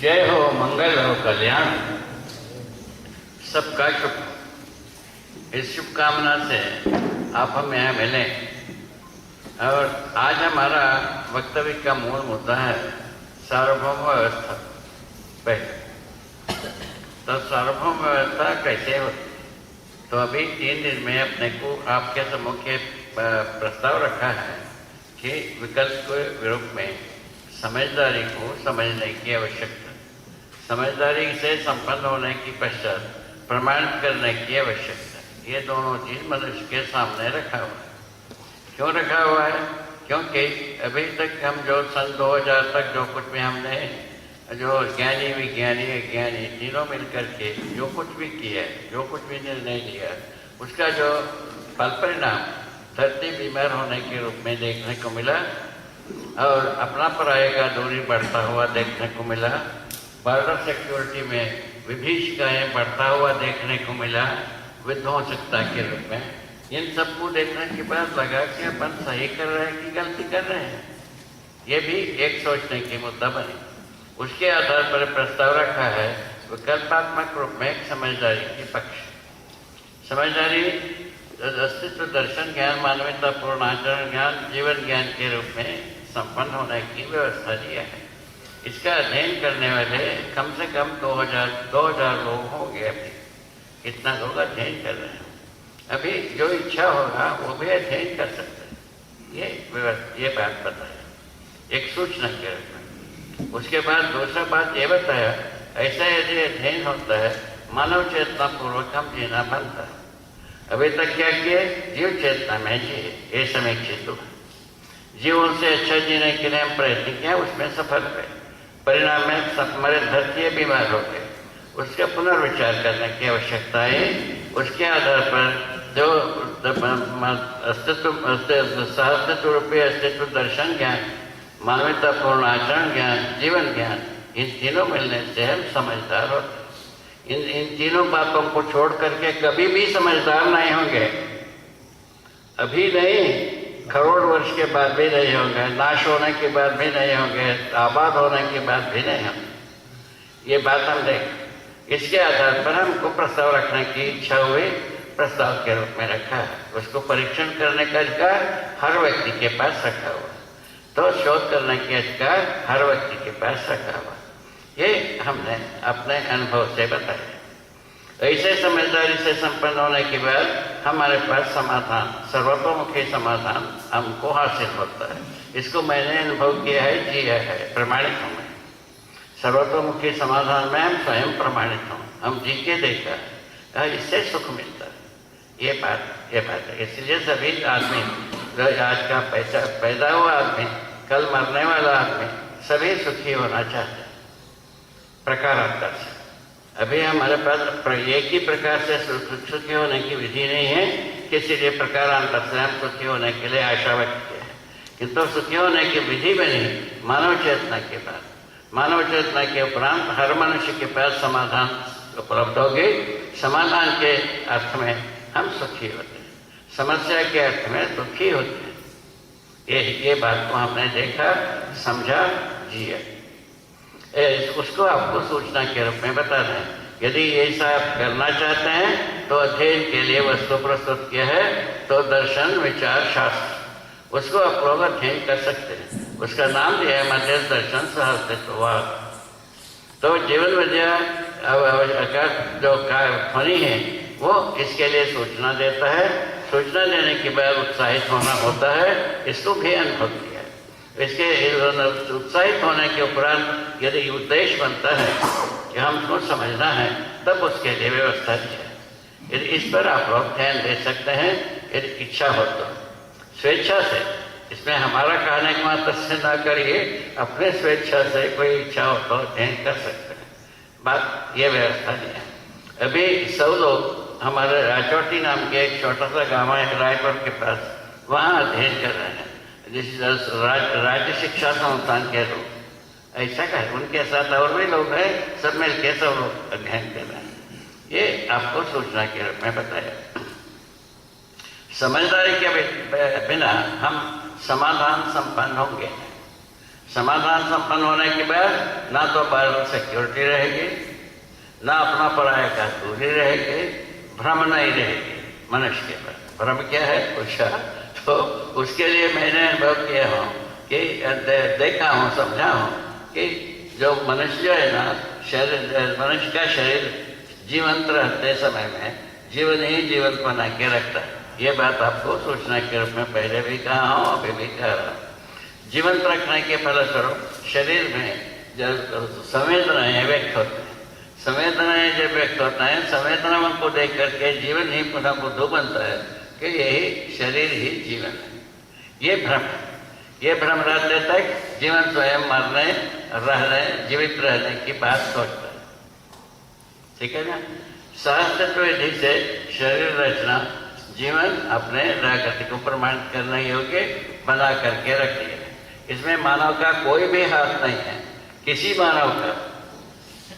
जय हो, मंगल हो, कल्याण सबका शुभ। इस शुभकामना से आप हम यहाँ मिले और आज हमारा वक्तव्य का मूल मुद्दा है सार्वभौम व्यवस्था। तो सार्वभौम व्यवस्था कैसे होती? तो अभी 3 दिन में अपने को आपके सम्मुख प्रस्ताव रखा है कि विकल्प के रूप में समझदारी को समझने की आवश्यकता, समझदारी से संपन्न होने की पश्चात प्रमाणित करने की आवश्यकता, ये दोनों चीज मनुष्य के सामने रखा हुआ है। क्यों रखा हुआ है? क्योंकि अभी तक हम जो सन 2000 तक जो कुछ भी हमने जो ज्ञानी विज्ञानी अज्ञानी तीनों मिलकर के जो कुछ भी किया, जो कुछ भी निर्णय लिया, उसका जो फल परिणाम धरती बीमार होने के रूप में देखने को मिला और अपना पराये का दूरी बढ़ता हुआ देखने को मिला, बॉर्डर सिक्योरिटी में विभीषिकाएं बढ़ता हुआ देखने को मिला विध्वंसकता के रूप में। इन सबको देखने के बाद लगा कि अपन सही कर रहे हैं कि गलती कर रहे हैं, ये भी एक सोचने की मुद्दा बनी। उसके आधार पर प्रस्ताव रखा है विकल्पात्मक रूप में एक समझदारी के पक्ष। समझदारी अस्तित्व दर्शन ज्ञान मानवतापूर्ण आचरण ज्ञान जीवन ज्ञान के रूप में संपन्न होने की व्यवस्था दिया है। इसका अध्ययन करने वाले कम से कम 2000 लोग होंगे। अभी इतना लोग अध्ययन कर रहे हैं। अभी जो इच्छा होगा वो भी अध्ययन कर सकते हैं। ये बात बताया एक सूचना के रूप में। उसके बाद दूसरा बात ये बताया ऐसा यदि अध्ययन होता है मानव चेतना पूर्वक हम जीना बनता है। अभी तक क्या किए? जीव चेतना में जिए, ये समीक्षित हुआ। जीवन से अच्छा जीने के लिए हम प्रयत्न किया, उसमें सफल हुए। परिणाम में हमारे धरती बीमार हो गए। उसका पुनर्विचार करने की आवश्यकता है। उसके आधार पर जो अस्तित्व रूपी अस्तित्व दर्शन ज्ञान मानवतापूर्ण आचरण ज्ञान जीवन ज्ञान इन तीनों मिलने से हम समझदार होते। इन तीनों बातों को छोड़ करके कभी भी समझदार नहीं होंगे। अभी नहीं, करोड़ वर्ष के बाद भी नहीं होंगे, नाश होने के बाद भी नहीं होंगे, आबाद होने के बाद भी नहीं होंगे। ये बात हम देख, इसके आधार पर हमको प्रस्ताव रखने की इच्छा हुई, प्रस्ताव के रूप में रखा है। उसको परीक्षण करने का अधिकार हर व्यक्ति के पास रखा हुआ, तो शोध करने के अधिकार हर व्यक्ति के पास रखा हुआ। ये हमने अपने अनुभव से बताया। ऐसे समझदारी से संपन्न होने के बाद हमारे पास समाधान, सर्वतोमुखी समाधान हमको हासिल होता है। इसको मैंने अनुभव किया है, जिया है, प्रमाणित हूँ मैं। सर्वतोमुखी समाधान में हम स्वयं प्रमाणित हूँ, हम जी के देखा है, इससे सुख मिलता है। ये बात है। इसलिए सभी आदमी जो आज का पैदा हुआ आदमी, कल मरने वाला आदमी, सभी सुखी होना चाहते हैं प्रकारांतर से। अभी हमारे पास एक ही प्रकार से सुखी होने की विधि नहीं है, किसी लिए प्रकारांतर से हम सुखी होने के लिए आशा व्यक्त किया है। किंतु सुखी होने की विधि बनी मानव चेतना के बाद। मानव चेतना के उपरांत हर मनुष्य के पास समाधान उपलब्ध होगी। समाधान के अर्थ में हम सुखी होते हैं, समस्या के अर्थ में दुखी होते हैं। ये बात को हमने देखा, समझा, जिया। उसको आपको सूचना के रूप में बता रहे हैं। यदि ऐसा आप करना चाहते हैं तो अध्ययन के लिए वस्तु प्रस्तुत किया है, तो दर्शन विचार शास्त्र, उसको आप लोग अध्ययन कर सकते हैं। उसका नाम दिया है मध्य दर्शन सहअस्तित्ववाद। तो जीवन विद्या जो ध्वनि है वो इसके लिए सूचना देता है। सूचना देने के बाद उत्साहित होना होता है, इसको भी अनुभव किया। इसके उत्साहित होने के उपरांत यदि उद्देश्य बनता है कि हमको समझना है, तब उसके लिए व्यवस्था दी है। यदि इस पर आप लोग ध्यान दे सकते हैं, यदि इच्छा हो तो स्वेच्छा से। इसमें हमारा कहने का मात्र से ना करिए, अपने स्वेच्छा से कोई इच्छा हो तो अध्ययन कर सकते हैं। बात ये व्यवस्था दी है। अभी 100 लोग हमारे राजौटी नाम के एक छोटा सा गाँव है रायपुर के पास, वहाँ अध्ययन कर रहे हैं। जिस राज्य शिक्षा संस्थान के लोग ऐसा कहे, उनके साथ और भी लोग हैं, सब मिलके सब लोग अध्ययन कर रहे हैं। ये आपको सूचना के रूप में बताया। समझदारी के बिना हम समाधान संपन्न होंगे। समाधान संपन्न होने के बाद ना तो बाहर सिक्योरिटी रहेगी, ना अपना पराया का दूरी रहेगी, भ्रम नहीं रहेगी मनुष्य के पास। भ्रम क्या है पूछा, तो उसके लिए मैंने अनुभव किया हूँ कि देखा हूँ, समझा हूँ कि जो मनुष्य है ना, शरीर, मनुष्य का शरीर जीवंत रहते समय में जीवन ही जीवन बना के रखता है। ये बात आपको सूचना के रूप में पहले भी कहा हूँ, अभी भी कह रहा हूँ। जीवंत रखने के फलस्वरूप शरीर में जब संवेदनाएं व्यक्त होते हैं, संवेदनाएं जब व्यक्त होता है, संवेदनाओं को देख करके जीवन ही पुनः बुद्धू बनता है कि यही शरीर ही जीवन है। ये भ्रम है। ये भ्रम रहते तक जीवन स्वयं मरने, रहने, जीवित रहने की बात सोचता है। ठीक है ना। सहस्तित्व विधि से शरीर रचना जीवन अपने प्रकृति को प्रमाणित करने योग्य बना करके रखती है। इसमें मानव का कोई भी हाथ नहीं है, किसी मानव का।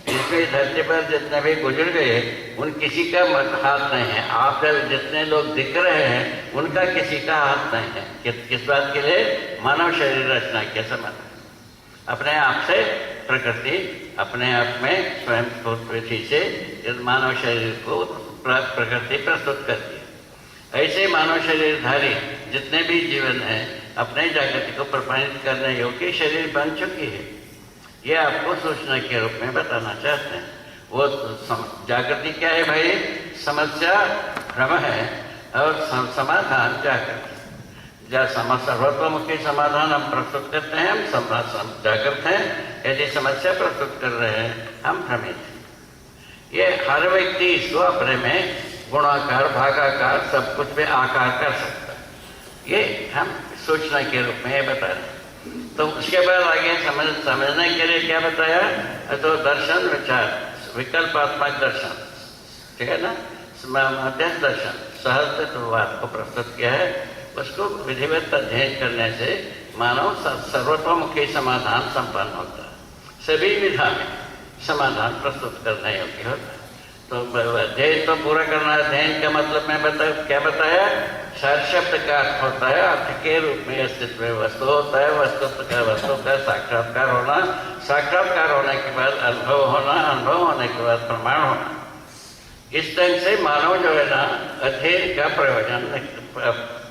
इसमें धरती पर जितने भी गुजर गए उन किसी का हाथ नहीं है। आप जितने लोग दिख रहे हैं उनका किसी का हाथ नहीं है। किस बात के लिए? मानव शरीर रचना के समय अपने आप से प्रकृति अपने आप में स्वयं स्फूर्ति से इस मानव शरीर को प्रकृति प्रस्तुत करती है। ऐसे मानव शरीरधारी जितने भी जीवन हैं अपने जागृति को प्रमाणित करने योग्य शरीर बन चुकी है। ये आपको सूचना के रूप में बताना चाहते हैं। वो जागृति क्या है भाई? समस्या भ्रम है और समाधान जागृति। सर्वतोमुखी समाधान हम प्रस्तुत करते हैं, हम जागृत हैं। यदि समस्या प्रस्तुत कर रहे हैं हम भ्रमित हैं। ये हर व्यक्ति इसको अपने में गुणाकार, भागाकार, सब कुछ में आकार कर सकता है। ये हम सूचना के रूप में बता रहे हैं। तो उसके बाद आगे समझने के लिए क्या बताया? तो दर्शन, विचार, विकल्पात्मक दर्शन, ठीक है ना, मध्यस्थ दर्शन, सहस्तित्ववाद को प्रस्तुत किया है। उसको विधिवत अध्ययन करने से मानव सर्वतोमुखी समाधान संपन्न होता है। सभी विधा में समाधान प्रस्तुत करने योग्य होता है। तो अध्ययन तो पूरा करना। अध्ययन का मतलब मैं क्या बताया? सार शब्द का अर्थ होता है, अर्थ के रूप में अस्तित्व में वस्तु होता है, वस्तु का साक्षात्कार होना, साक्षात्कार होने के बाद अनुभव होना, अनुभव होने के बाद प्रमाण होना। इस ढंग से मानव जो है ना अध्ययन का प्रयोजन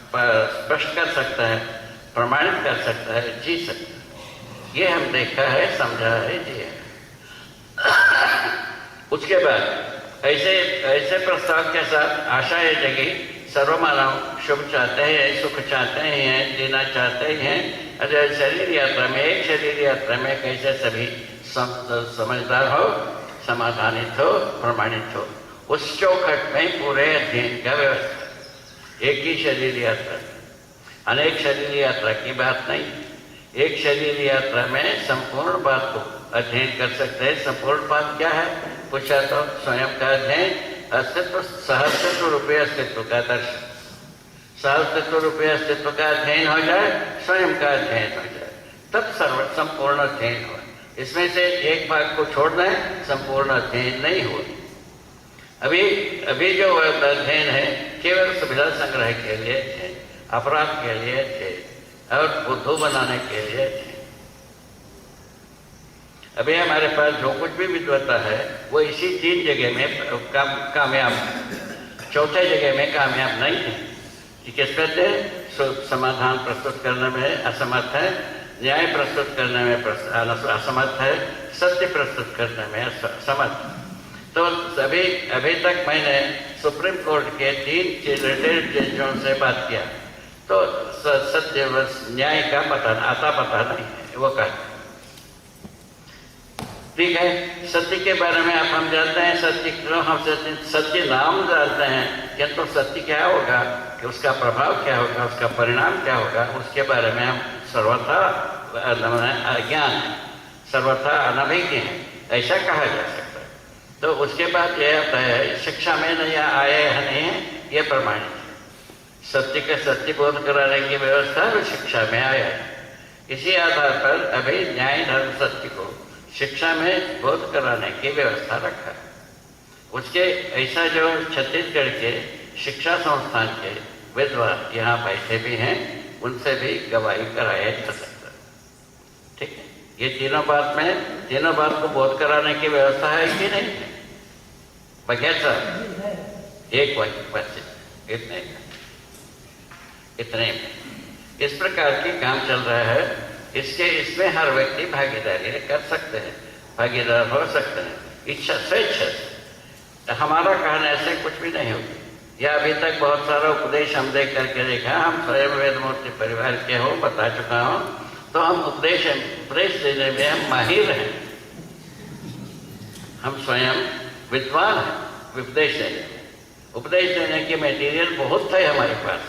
स्पष्ट कर सकता है, प्रमाणित कर सकता है, जी सकता है। ये हम देखा है, समझा है, जी है। उसके बाद ऐसे प्रस्ताव के साथ आशा ये जगी, सर्वमानव शुभ चाहते हैं, सुख चाहते हैं, जीना चाहते हैं। अरे शरीर यात्रा में, एक शरीर यात्रा में कैसे सभी समझदार हो, समाधानित हो, प्रमाणित हो, उस चौखट में पूरे अध्ययन का व्यवस्था। एक ही शरीर यात्रा, अनेक शरीर यात्रा की बात नहीं। एक शरीर यात्रा में संपूर्ण बात को अध्ययन कर सकते हैं। संपूर्ण बात क्या है पूछा तो स्वयं का अध्ययन, अस्तित्व, सहस्तित्व रूपये अस्तित्व का दर्शन। सहस्तित्व रूपये अस्तित्व का अध्ययन हो जाए, स्वयं का अध्ययन हो जाए, तब संपूर्ण अध्ययन हो। इसमें से एक भाग को छोड़ना है, संपूर्ण अध्ययन नहीं हो। अभी जो अध्ययन है केवल सुविधा संग्रह के लिए थे, अपराध के लिए थे और बुद्धू बनाने के लिए थे। अभी हमारे पास जो कुछ भी विद्वता है वो इसी 3 जगह में कामयाब है, चौथे जगह में कामयाब नहीं है। कि किस पे थे? समाधान प्रस्तुत करने में असमर्थ है, न्याय प्रस्तुत करने में असमर्थ है, सत्य प्रस्तुत करने में असमर्थ। तो अभी तक मैंने सुप्रीम कोर्ट के 3 रिटायर्ड जजों से बात किया तो सत्य न्याय का पता नहीं है, वो कहते हैं। ठीक है, सत्य के बारे में आप हम जानते हैं, सत्य क्यों हम सत्य नाम जानते हैं, किंतु सत्य क्या होगा, कि उसका प्रभाव क्या होगा, उसका परिणाम क्या होगा, उसके बारे में हम सर्वथा अज्ञान है, सर्वथा अनभिज्ञ है, ऐसा कहा जा सकता है। तो उसके बाद यह आता है शिक्षा में नहीं आए है नहीं है, ये प्रमाणित है। सत्य का सत्य बोध कराने की व्यवस्था शिक्षा में आया है। इसी आधार पर अभी न्याय धर्म सत्य को शिक्षा में बोध कराने की व्यवस्था रखा है। उसके ऐसा जो छत्तीसगढ़ के शिक्षा संस्थान के विद्वान यहाँ बैठे भी हैं, उनसे भी गवाही कराया जा सकता है। ठीक है। ये तीनों बात को बोध कराने की व्यवस्था है कि नहीं है? बगैर साहब एक वाक्य बस इतने में इस प्रकार की काम चल रहा है। इसमें हर व्यक्ति भागीदारी कर सकते हैं, भागीदार हो सकते हैं, इच्छा स्वेच्छा से। हमारा कहने से कुछ भी नहीं होगी। या अभी तक बहुत सारा उपदेश हम देख करके देखा, हम स्वयं वेदमूर्ति परिवार के हो, बता चुका हूँ, तो हम उपदेश देने में हम माहिर हैं, हम स्वयं विद्वान हैं उपदेश देने में। उपदेश देने की मटेरियल बहुत है हमारे पास,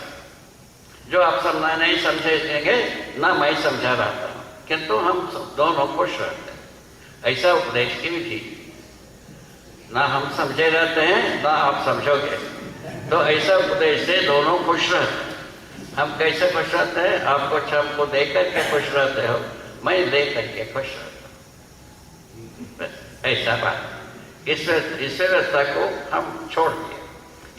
जो आप समझना नहीं समझेंगे ना मैं समझा रहा था, किंतु हम दोनों खुश रहते हैं। ऐसा उपदेश की विधि ना हम समझे रहते हैं ना आप समझोगे, तो ऐसा उपदेश से दोनों खुश रहते हैं। हम कैसे खुश रहते हैं? आप कुछ हमको दे करके खुश रहते हो, मैं दे करके खुश रहता हूँ, बस ऐसा बात। इस व्यवस्था को हम छोड़ दिए,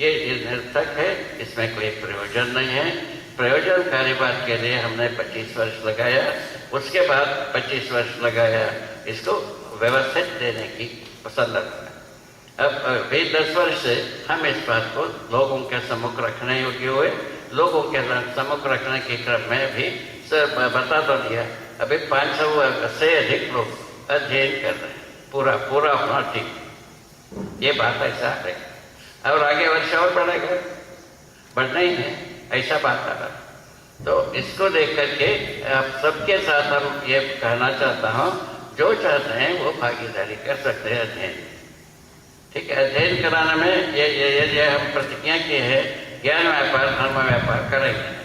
ये निरर्थक है, इसमें कोई प्रयोजन नहीं है। प्रयोजनकारी बात के लिए हमने 25 वर्ष लगाया, उसके बाद 25 वर्ष लगाया इसको व्यवस्थित देने की संदर्भ में। अब भी 10 वर्ष से हम इस बात को लोगों के सम्मुख रखने योग्य हुए, लोगों के सम्मुख रखने के क्रम में भी बता तो दिया। अभी 500 से अधिक लोग अध्ययन कर रहे हैं, पूरा होना ठीक, ये बात ऐसा है। और आगे वर्ष और बढ़ेगा, बढ़ना ही है, ऐसा बात आ रहा। तो इसको देख करके आप सबके साथ हम ये कहना चाहता हूँ, जो चाहते हैं वो भागीदारी कर सकते हैं अध्ययन, ठीक है। अध्ययन कराने में ये हम प्रतिज्ञा की है, ज्ञान व्यापार धर्म व्यापार करेंगे।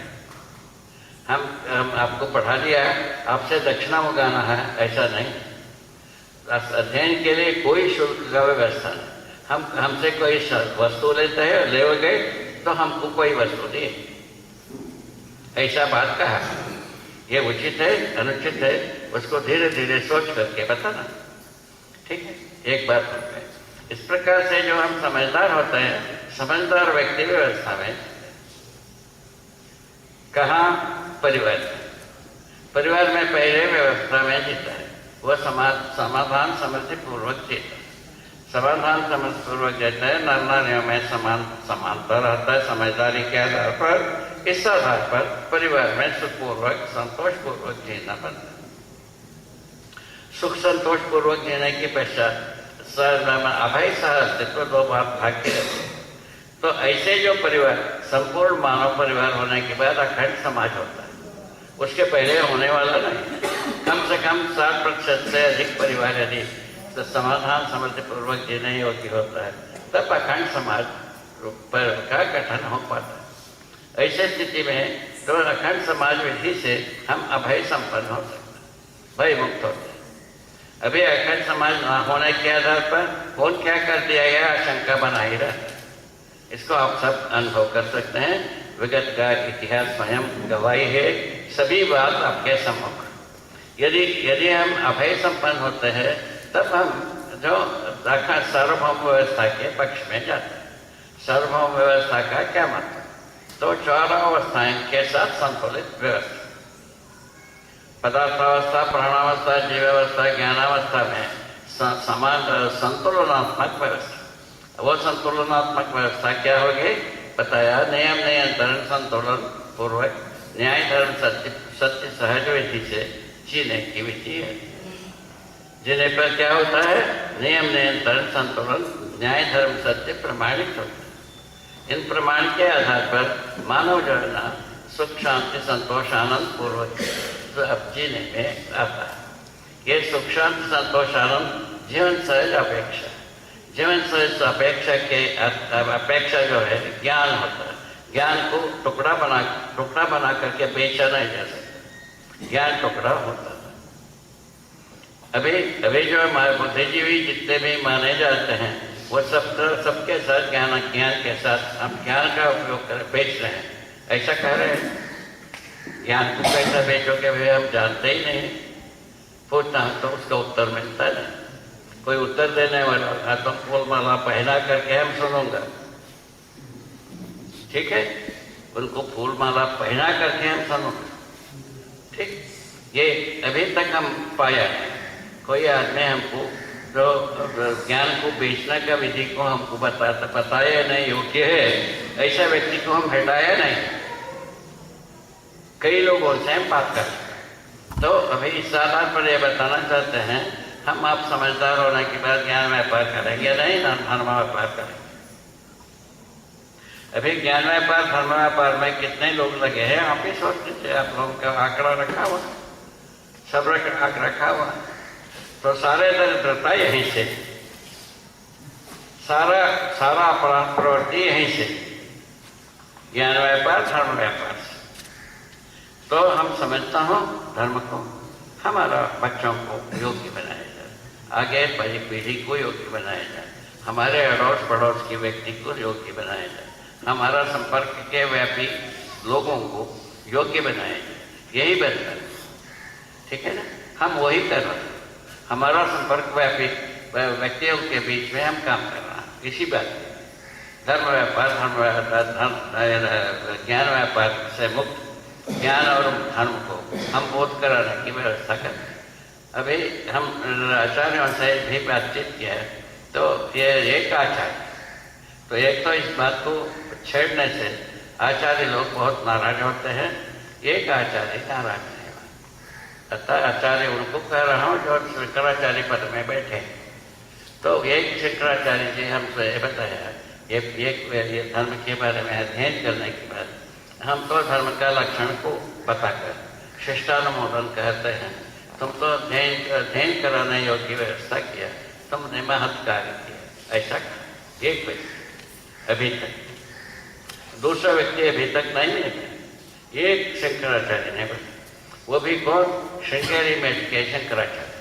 हम आपको पढ़ा दिया, आपसे दक्षिणा मंगाना है ऐसा नहीं। अध्ययन के लिए कोई शुल्क का व्यवस्था नहीं। हमसे कोई वस्तु लेते हैं, ले गए तो हमको कोई वस्तु दिए, ऐसा बात कहा। ये उचित है अनुचित है उसको धीरे धीरे सोच करके बताना, ठीक है। एक बात होता है इस प्रकार से जो हम समझदार होते हैं, समझदार व्यक्ति व्यवस्था में कहाँ परिवार में पहले व्यवस्था में जीता है, वह समाधान समृद्धि पूर्वक जीता है। समाधान समझपूर्वक देता है, नर नारियों में समानता रहता है समझदारी के आधार पर। इस आधार पर परिवार में सुखपूर्वक संतोषपूर्वक जीना बनता है। सुख संतोषपूर्वक जीने की पश्चात अभय सह अस्तित्व दो बात भाग्य रहते। तो ऐसे जो परिवार संपूर्ण मानव परिवार होने के बाद अखंड समाज होता है, उसके पहले होने वाला नहीं। कम से कम 60% से अधिक परिवार यदि तो समाधान समृद्धि पूर्वक जीने योग्य होता है, तब अखंड समाज का गठन हो पाता है। ऐसे स्थिति में तो अखंड समाज विधि से हम अभय संपन्न हो सकते हैं, भय मुक्त होते हैं। अभी अखंड समाज न होने के आधार पर कौन क्या कर दिया गया आशंका बना ही रहता है। इसको आप सब अनुभव कर सकते हैं, विगत का इतिहास स्वयं गवाही है, सभी बात आपके सम्मुख। यदि हम अभय संपन्न होते हैं तब हम जो सार्वभौम व्यवस्था के पक्ष में जाते हैं। सार्वभौम व्यवस्था का क्या मतलब? तो चारों अवस्थाएं के साथ संतुलित व्यवस्था, पदार्थावस्था, प्राणावस्था, जीवावस्था, ज्ञानावस्था में समान संतुलनात्मक व्यवस्था। वो संतुलनात्मक व्यवस्था क्या होगी बताया, नियम नियंत्रण संतुलन पूर्वक न्याय धर्म सत्य सहज विधि से जीने की विधि है। जिन्हें पर क्या होता है, नियम नियंत्रण संतुलन न्याय धर्म सत्य प्रमाणित होता है। इन प्रमाण के आधार पर मानव जो है ना सुख शांति संतोष आनंद पूर्वक अब जीने में आता है। ये सुख शांति संतोष आनंद जीवन सहज अपेक्षा, जीवन सहज अपेक्षा के अपेक्षा जो है ज्ञान होता है। ज्ञान को टुकड़ा बना करके बेचा नहीं जा सकता, ज्ञान टुकड़ा होता है। अभी जो हमारे बुद्धिजीवी जितने भी माने जाते हैं वो सबके साथ ज्ञान के साथ हम ज्ञान का उपयोग कर बेच रहे हैं, ऐसा कह रहे हैं। ज्ञान को कैसा बेचोगे भाई हम जानते ही नहीं, पूछता हूँ तो उसका उत्तर मिलता नहीं। कोई उत्तर देने वाला तो फूल माला पहना करके हम सुनूंगा, ठीक है, उनको फूल माला पहना करके हम सुनूंगा, ठीक। ये अभी तक हम पाया है। कोई आदमी हमको जो ज्ञान को बेचने का विधि को हमको बताया नहीं योग्य है, ऐसा व्यक्ति को हम हटाया नहीं। कई लोगों से हम बात कर, तो अभी इस आधार पर यह बताना चाहते हैं, हम आप समझदार होने के बाद ज्ञान व्यापार करेंगे नहीं, धर्म व्यापार करेंगे। अभी ज्ञान व्यापार धर्म व्यापार में कितने लोग लगे हैं आप ही सोच लीजिए। आप लोगों का आंकड़ा रखा हुआ, सब रखा हुआ, तो सारे दरिद्रता यहीं से, सारा अपराध प्रवृत्ति यहीं से, ज्ञान व्यापार धर्म व्यापार से। तो हम समझता हूँ धर्म को हमारा बच्चों को योग्य बनाया जाए, आगे पीढ़ी को योग्य बनाया जाए, हमारे अड़ोस पड़ोस के व्यक्ति को योग्य बनाया जाए, हमारा संपर्क के व्यापी लोगों को योग्य बनाया जाए, यही बेहतर है। ठीक है ना, हम वही कर रहे हैं। हमारा संपर्क व्यापी व्यक्तियों के बीच में हम काम कर रहे हैं इसी बात में। धर्म व्यापार ज्ञान व्यापार से मुक्त ज्ञान और धर्म को हम बोध कराने की व्यवस्था कर रहे हैं। अभी हम आचार्यों से भी बातचीत किया है, तो ये एक आचार्य, तो एक तो इस बात को छेड़ने से आचार्य लोग बहुत नाराज होते हैं, एक आचार्य नाराज नहीं। अतः आचार्य उनको कह रहा हूँ जो शंकराचार्य पद में बैठे। तो एक शंकराचार्य जी हमसे बताया, ये धर्म के बारे में अध्ययन करने के बाद हम तो धर्म का लक्षण को बताकर शिष्टानुमोदन कहते हैं। तुम तो अध्ययन कराने योग्य व्यवस्था किया, तुमने महत् कार्य किया, ऐसा एक व्यक्ति अभी तक, दूसरा व्यक्ति अभी तक नहीं है। एक शंकराचार्य ने बताया, वो भी कौन, श्रृंगेरी में शंकराचार्य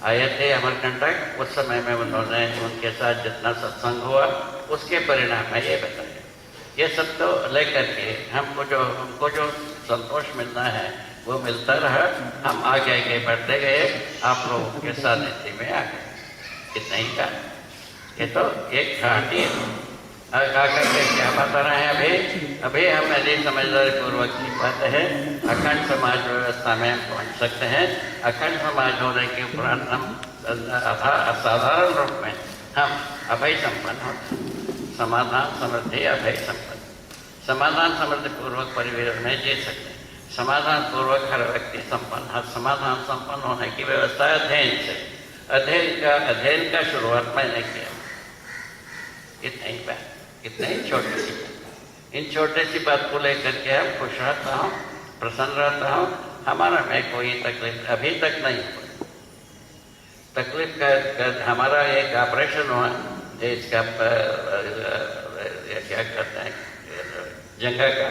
आए थे अमरकंटक। उस समय में उन्होंने उनके साथ जितना सत्संग हुआ उसके परिणाम में ये बताया। ये सब तो लेकर के हमको जो संतोष मिलना है वो मिलता रहा, हम आगे आगे बढ़ते गए, आप लोगों के सानिध्य में आ गए, इतना ही का। ये तो एक घाटी आकर के क्या बता रहे हैं अभी हम यदि समझदारी पूर्वक की बात है, अखंड समाज व्यवस्था में हम पहुँच सकते हैं। अखंड समाज होने के उपरांत हम असाधारण रूप में हम अभय संपन्न होते हैं। समाधान समृद्धि अभय संपन्न, समाधान समृद्धि पूर्वक परिवेश में जी सकते हैं। समाधान पूर्वक हर व्यक्ति संपन्न, हर समाधान संपन्न होने की व्यवस्था अध्ययन से, अध्ययन का शुरुआत मैंने किया। इतना ही बात, इतना ही छोटी सी, इन छोटे सी बात को लेकर के हम खुश रहता हूँ, प्रसन्न रहता हूँ। हमारा में कोई तकलीफ अभी तक नहीं हुई। तकलीफ का हमारा एक ऑपरेशन हुआ, इसका क्या कहते हैं, जंघा का,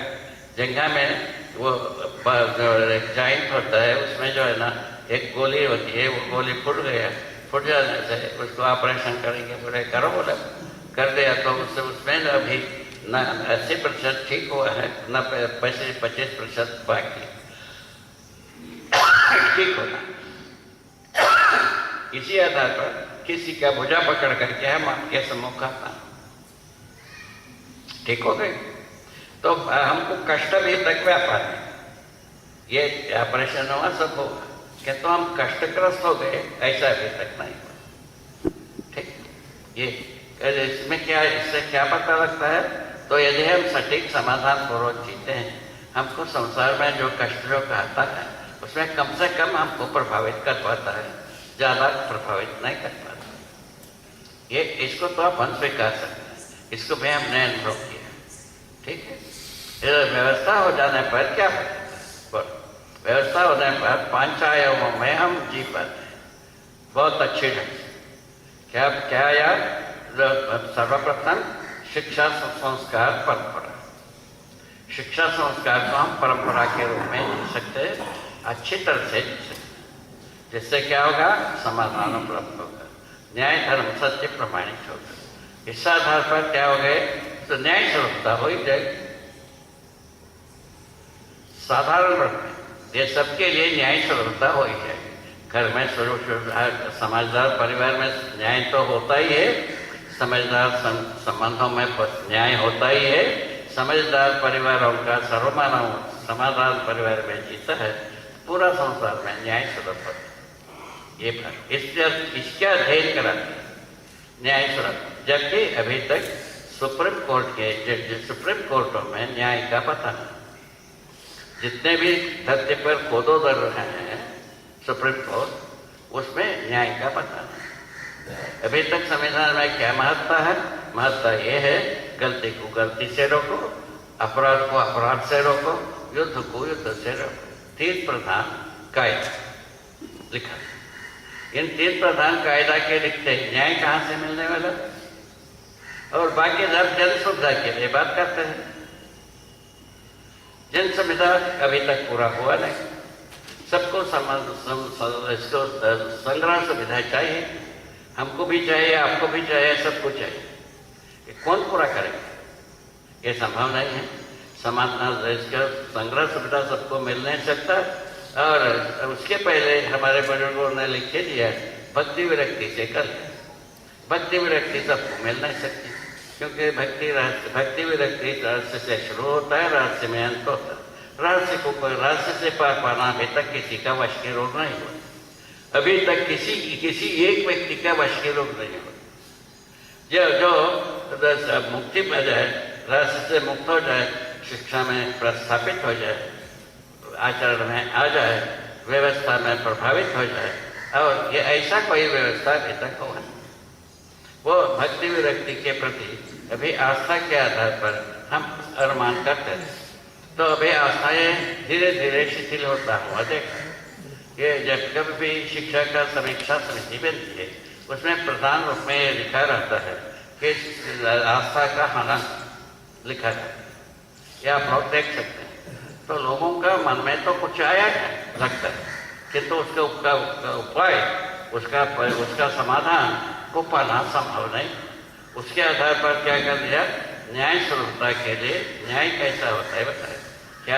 जंघा में वो जॉइंट होता है, उसमें जो है ना एक गोली होती है, वो गोली फूट गया, फूट जाने से उसको ऑपरेशन करेंगे, बोले करो, बोले कर दिया। तो उससे उसमें अभी न 80% ठीक हुआ है, न 25% बाकी ठीक होना। इसी आधार पर किसी का भुजा पकड़ करके हम आपके सम्मुख आता, ठीक हो गए। तो हमको कष्ट भी तक व्यापार है, ये ऑपरेशन हुआ सब होगा, क्या तो हम कष्टग्रस्त हो गए, ऐसा अभी तक नहीं हुआ। ठीक, ये इसमें क्या, इससे क्या पता लगता है? तो यदि हम सटीक समाधान पूर्वक जीते हैं, हमको संसार में जो कष्ट जो कहता है उसमें कम से कम हमको प्रभावित कर पाता है, ज्यादा प्रभावित नहीं कर पाता। ये इसको तो अपन स्वीकार सकते हैं, इसको भी हमने अनुभव किया। ठीक है, व्यवस्था हो जाने पर क्या होता है, व्यवस्था होने पर 5 आयामों में हम जी पाते हैं बहुत अच्छे ढंग से। क्या यार, सर्वप्रथम शिक्षा संस्कार परंपरा, शिक्षा संस्कार को हम परंपरा के रूप में जी सकते हैं, अच्छी तरह से जी सकते, जिससे क्या होगा, समाधान उपलब्ध होगा, न्याय धर्म सत्य प्रमाणित होगा। इस आधार पर क्या हो गए, तो न्याय स्वरूपता हो ही जाएगी। साधारण रूप में ये सबके लिए न्याय स्वरूपता हो ही जाएगी। घर में समझदार परिवार में न्याय तो होता ही है, समझदार संबंधों में न्याय होता ही है। समझदार परिवारों का सर्वमानव समाधान परिवार में जीता है, पूरा संसार में न्याय सुलभ होता है। ये फर्क इसका अध्ययन कराते हैं न्याय सुलभ, जबकि अभी तक सुप्रीम कोर्ट के सुप्रीम कोर्टों में न्याय का पता नहीं। जितने भी धरती पर खोदो दर रहे हैं सुप्रीम कोर्ट, उसमें न्याय का पता नहीं। अभी तक संविधान में क्या महत्ता है? महत्ता ये है गलती को गलती से रोको, अपराध को अपराध से रोको, युद्ध को युद्ध से रोको। 3 प्रधान कायदा लिखा। इन 3 प्रधान कायदा के लिखते न्याय कहाँ से मिलने वाला? और बाकी सब जन सुविधा के लिए बात करते हैं। जन सुविधा अभी तक पूरा हुआ नहीं। सबको इसको संग्रह सुविधा चाहिए, हमको भी चाहिए, आपको भी चाहिए, सबको चाहिए। ये कौन पूरा करेगा? ये संभव नहीं है। समाज इसका संग्रह सुविधा सबको मिल नहीं सकता। और उसके पहले हमारे बुजुर्गों ने लिख के दिया भक्ति विरक्ति से कर। भक्ति विरक्ति सबको मिल नहीं सकती, क्योंकि भक्ति विरक्ति रहस्य से शुरू होता है, रहस्य में अंत होता है। रहस्य से पार पाना अभी तक किसी का वश के रोग नहीं हुआ। अभी तक किसी एक व्यक्ति का वश के रोग नहीं हुआ। जो मुक्ति पा जाए, रहस्य से मुक्त हो जाए, शिक्षा में प्रस्थापित हो जाए, आचरण में आ जाए, व्यवस्था में प्रभावित हो जाए, और ये ऐसा कोई व्यवस्था अभी तक हुआ नहीं। वो भक्ति विरक्ति के प्रति अभी आस्था के आधार पर हम अनुमान करते हैं। तो अभी आस्थाएं धीरे धीरे शिथिल होता हुआ देखा। ये जब कभी भी शिक्षा का समीक्षा समिति बनती है, उसमें प्रधान रूप में ये लिखा रहता है कि आस्था का हाना लिखा है। ये आप लोग देख सकते हैं। तो लोगों का मन में तो कुछ आया है लगता है, किंतु उसका उपाय, उसका समाधान को पाना संभव नहीं। उसके आधार पर क्या कर दिया? न्याय सुलभता के लिए न्याय कैसा होता है बताए। क्या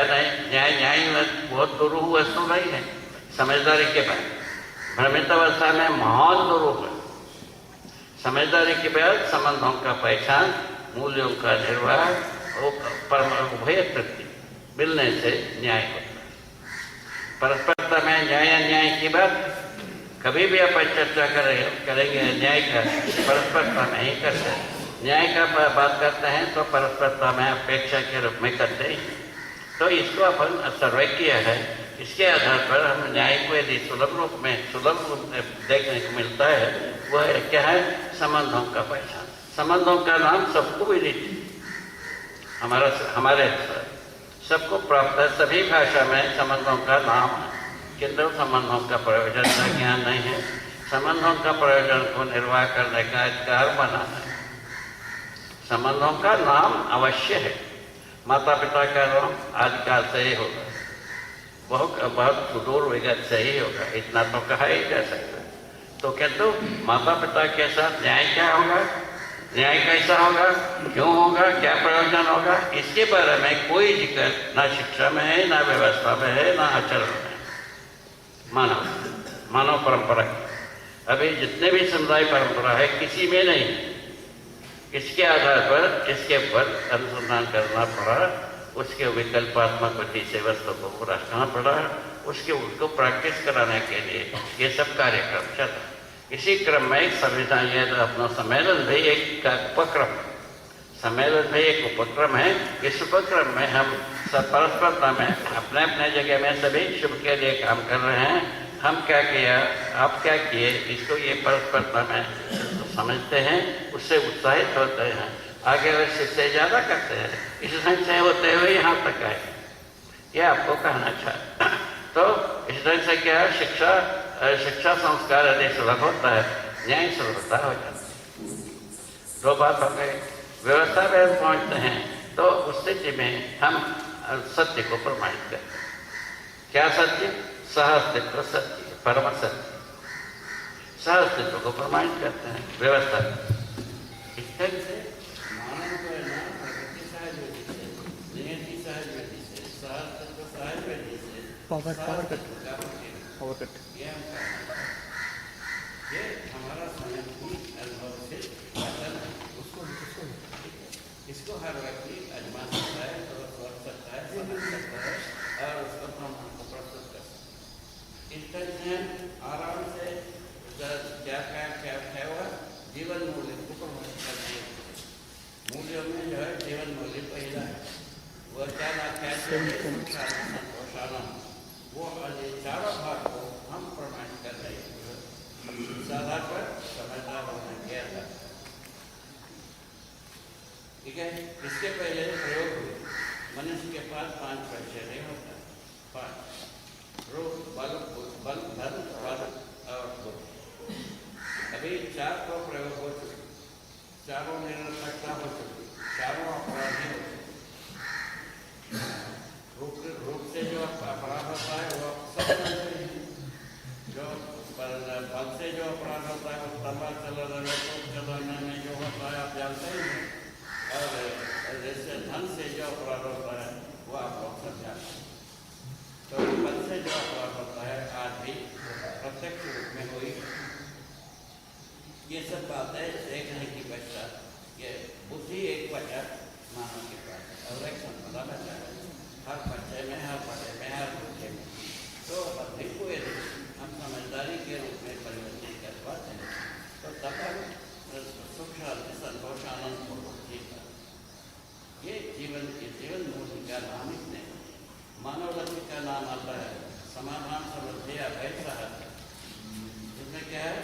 न्याय बहुत दुरूह वस्तु नहीं है। समझदारी के बाद भ्रमित अवस्था में महान दुरूह है। समझदारी के बाद संबंधों का पहचान, मूल्यों का निर्वाह और उभय तृप्ति मिलने से न्याय होता है। परस्परता में न्याय अन्याय की बात कभी भी आप चर्चा करेंगे न्याय का, परस्परता में ही करते हैं। न्याय का बात करते हैं तो परस्परता में अपेक्षा के रूप में करते हैं। तो इसको अपन सर्वे किया है। इसके आधार पर हम न्याय को यदि सुलभ रूप में देखने को मिलता है, वह क्या है? संबंधों का पहचान। संबंधों का नाम सबको विदित, हमारे सबको प्राप्त है। सभी भाषा में संबंधों का नाम है, किंतु संबंधों का प्रयोजन का ज्ञान नहीं है। संबंधों का प्रयोजन को निर्वाह करने का अधिकार बना है। संबंधों का नाम अवश्य है। माता पिता का नाम आदिकाल से ही होगा, बहुत सुदूर विगत से ही होगा, इतना तो कहा ही जा सकता है। तो किंतु माता पिता के साथ न्याय क्या होगा? न्याय कैसा होगा? क्यों होगा? क्या प्रयोजन होगा? इसके बारे में कोई जिक्र ना शिक्षा में है, ना व्यवस्था में है, ना आचरण में। मानव परंपरा अभी जितने भी समुदाय परंपरा है किसी में नहीं। इसके आधार पर इसके ऊपर अनुसंधान करना पड़ा, उसके विकल्पात्मक बुद्धि से वस्तु को रखना पड़ा, उसको प्रैक्टिस कराने के लिए ये सब कार्यक्रम चला। इसी क्रम में संविधान, यह अपना सम्मेलन भी एक उपक्रम, सम्मेलन भी एक उपक्रम है। इस उपक्रम में हम सब परस्परता में अपने अपने जगह में सभी शुभ के लिए काम कर रहे हैं। हम क्या किया, आप क्या किए, इसको ये परस्परता में समझते हैं, उससे उत्साहित होते हैं, आगे इससे ज़्यादा करते हैं। इस ढंग से होते हुए यहाँ तक आए, ये आपको कहना चाहता। तो इस ढंग से क्या शिक्षा संस्कार यदि सुलभ होता है, न्याय सुलभता हो जाता है। दो बात हो गई। व्यवस्था में हम पहुँचते हैं तो उस स्थिति में हम सत्य को प्रमाणित करते हैं। क्या सत्य? सहअस्तित्व सत्य, परम सत्य। सहअस्तित्व को प्रमाणित करते हैं व्यवस्था। इस तरह से मानव को प्रकृति सहज विधि से, नियति सहज विधि से, सहअस्तित्व सहज विधि से, पावर कट ये हमारा स्वयं की अनुभव से इसको हर व्यक्ति आजमा सकता है, समझ सकता है और उसको प्रमाण को प्रस्तुत कर सकता है। इस तरह से आराम से क्या क्या क्या क्या हुआ, जीवन मूल्य को प्रमोट करते हैं। मूल्यों में जो है जीवन मूल्य पहला है, वो क्या संतोषानम, वो चारों भाग को हम प्रमाणित कर रहे हैं। इस आधार पर समझदार होना किया था। ठीक है, इसके पहले प्रयोग हुए। मनुष्य के पास 5 पैसे नहीं होता, 5 रूप, बल, धन, बल और बुद्धि। अभी 4 तो प्रयोग हो चुके, चारों निरर्थकता हो चुकी, चारों अपराधी हो चुके। रूप से जो अपराध होता है वो सब जानते हैं। जो बल से जो अपराध होता है वो तलवार चलाने में जो होता है आप जानते हैं। और जैसे धन से जो अपराध होता है वो आप लोग सब जानते हैं। तो बल से जो अपराध होता है आज भी प्रत्यक्ष रूप में हुई। ये सब बातें देखने की बच्चा, ये बुद्धि एक वजह मानव के पास और एक संपदा बचा है हर बच्चे में, हर बड़े में, हर बच्चे में। तो बुद्धि को यदि हम समझदारी के रूप में परिवर्तित कर पाते हैं तो तब सुख शांति संतोष आनंद पूर्वक जीता। ये जीवन मूल्य का नाम ही नहीं, मानव लक्ष्य का नाम आता है समाधान, समृद्धि, अभय, सहज। इसमें क्या है,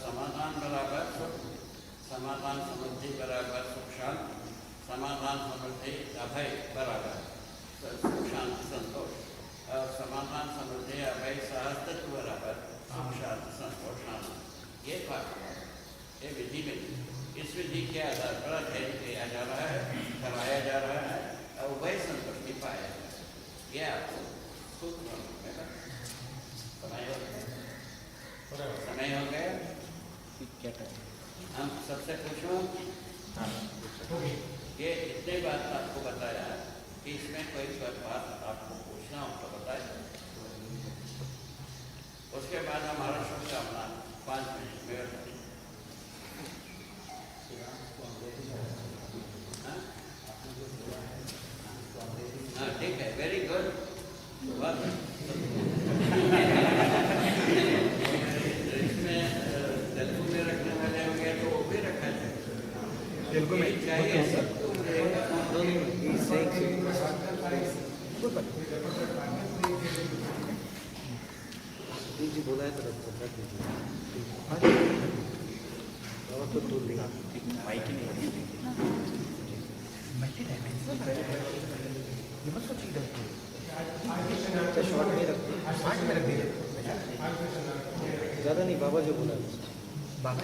समाधान बराबर सुख, समाधान समृद्धि बराबर सुख शांति, समाधान समृद्धि अभय बराबर सुख शांति संतोष, और समाधान समृद्धि अभय सहस्तित्व बराबर सुख शांति संतोष आनंद। ये बात ये विधि में, इस विधि के आधार पर अध्ययन किया जा रहा है, कराया जा रहा है और वही संतुष्टि पाया जा रहा है। ये आपको समय हो गया। हम सबसे पूछो, ये इतनी बात आपको बताया कि इसमें कोई बात आपको पूछना हो तो बताए। उसके बाद हमारा शुभकामना 5 मिनट में होती। हाँ ठीक है, वेरी गुड। इसमें तेलुगु में रखने वाले हो गए तो वो भी रखा जाए। तेलुगु में चाहिए सबको जी बोला है तो रख दीजिए। और तो दूर दिखा माइक ही नहीं शॉर्ट नहीं रखते, 8 में रख दीजिए, ज़्यादा नहीं। बाबा जो बोला बाबा